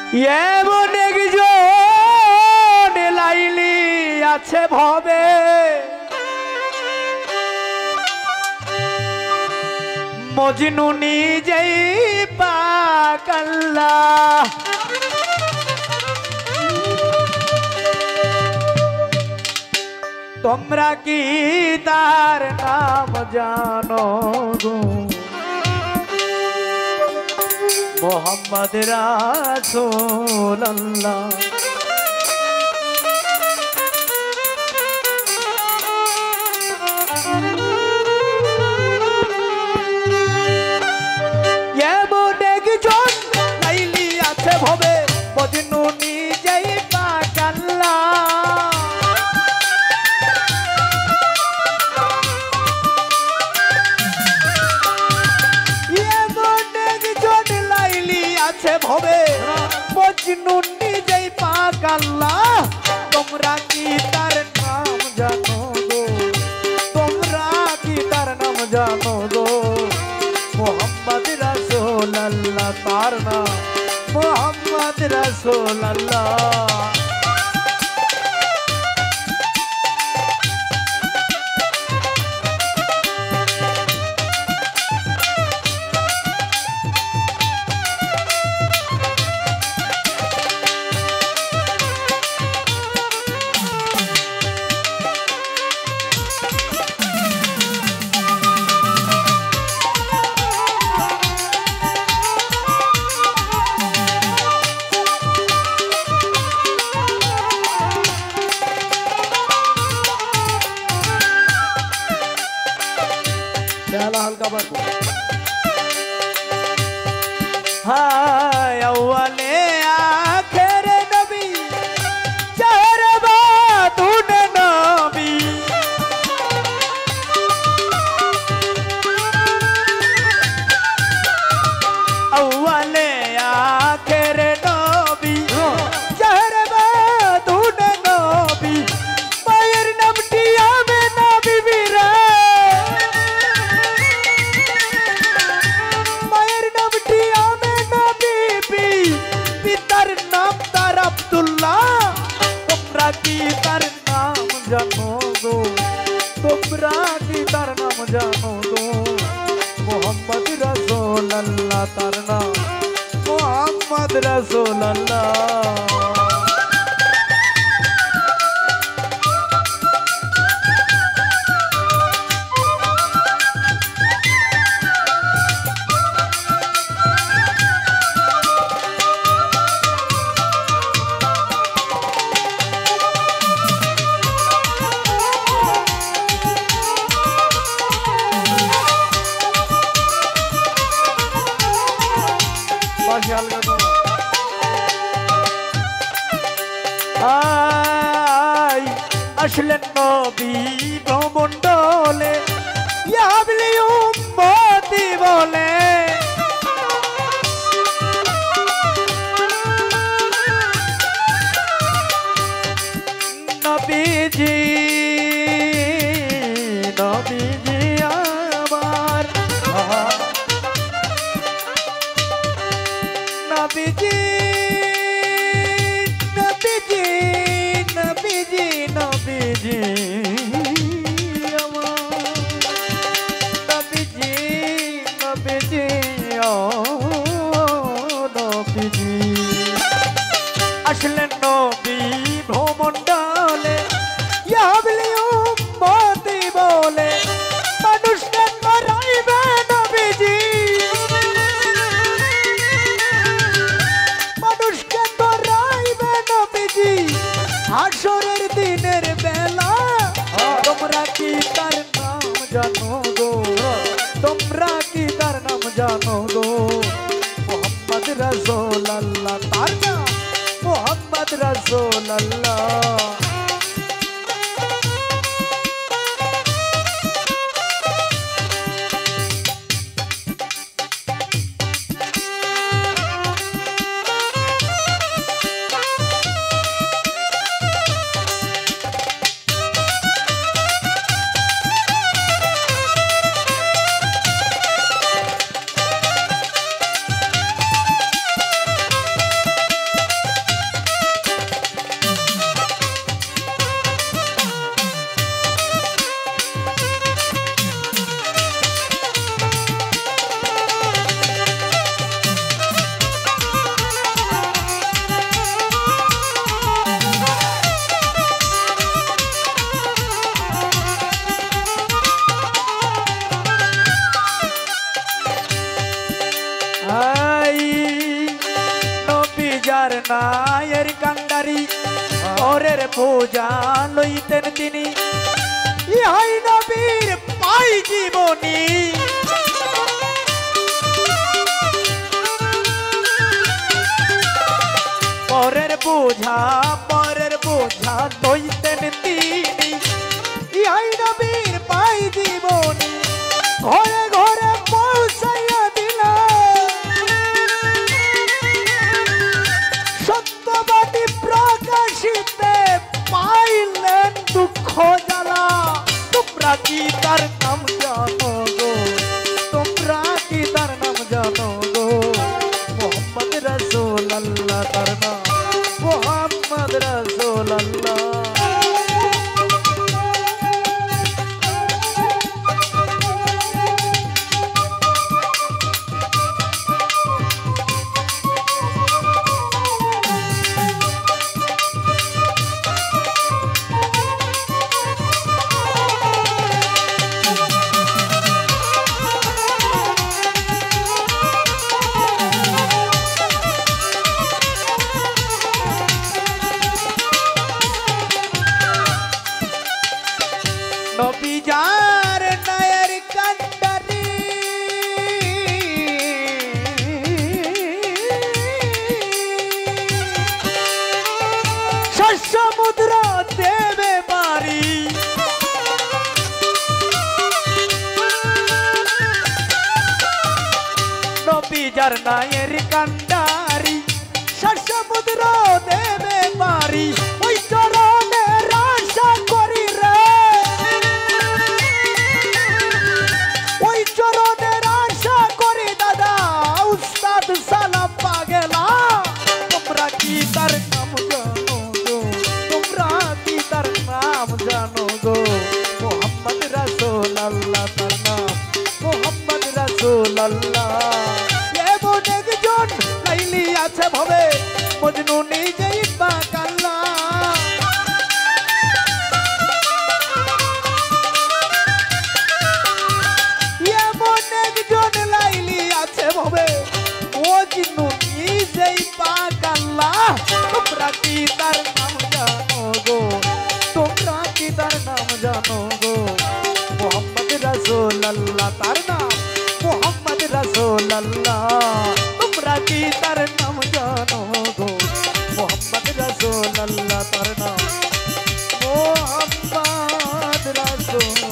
এমন একজন লাইলি আছে ভবে মজনু নিজেই পাগলা তোমরা কি তার নাম জানো গো মোহাম্মদ রাসূলুল্লাহ এমন একজন লাইলি আছে ভবে মজনু নিজেই পাগলা ভবে মজনু নিজেই পাগলা তোমরা কি তার নাম জানো গো তোমরা কি তার নাম জানো গো মোহাম্মদ রাসূলুল্লাহ তার নাম মোহাম্মদ রাসূলুল্লাহ हल्का बार हाय अव्वले आखिर नबी चार बातून नबी अव्वले आखिर नबी चार बातून नबी मायर नबटिया में नबी वीरा তোমরা কি তার নাম জানো গো তোমরা কি তার নাম জানো গো মোহাম্মদ রাসূলুল্লাহ তার নাম মোহাম্মদ রাসূলুল্লাহ আই আসলেন নবী ভ্রমণ্ডলে ইয়াবলি উম্মতি বলে নবীজি নবীজি আমার নবীজি নবীজি নবীজি নবীজি নবীজি নবীজি ও নবীজি আসলেন নবী ভ্রমণ্ডলে ইয়াবলি উম্মতি বলে মানুষকে মারাইবে নবীজি মানুষকে মারাইবে নবীজি হাসরের দিনের বেলা তোমরা কি তার নাম জানো গো তোমরা কি তার নাম জানো গো মোহাম্মদ রাসূলুল্লাহ তার নাম মোহাম্মদ রাসূলুল্লাহ যার নায়ের কান্ডারি পরের পূজা লইতেন তিনি ইহাই নবীর পাই জীবনী পরের বোঝা লইতেন তিনি ইহাই নবীর পাই জীবনী ঘরে ঘরে পৌঁছাইয়া দিল সত্যবাদী প্রকাশিতে পাইলেন দুঃখ জ্বালা তোমরা কি তার নাম জানো গো তোমরা কি তার নাম জানো গো মোহাম্মদ রাসূলুল্লাহ তার নাম মোহাম্মদ রাসূলুল্লাহ নবী যার নায়ের কান্ডারি সমুদ্র দেবে বাড়ি নবী যার নায়ের কান্ডারি সমুদ্র দেবে বাড়ি ওই চরণের আশা করি রে সালাম পাগলা তোমরা কি তার নাম জানো গো তোমরা কি তার নাম জানো গো মোহাম্মদ রাসূলুল্লাহ তার নাম মোহাম্মদ রাসূলুল্লাহ এমন একজন লাইলি আছে ভবে মজনু নিজেই পাগলা এমন একজন লাইলি আছে ভবে মজনু নিজেই পাগলা তোমরা কি তার নাম জানো গো তোমরা কি তার নাম জানো গো মোহাম্মদ রাসূলুল্লাহ তার নাম মোহাম্মদ রাসূলুল্লাহ তোমরা কি তার নাম জানো গো মোহাম্মদ রাসূলুল্লাহ তার নাম মোহাম্মদ রাসূল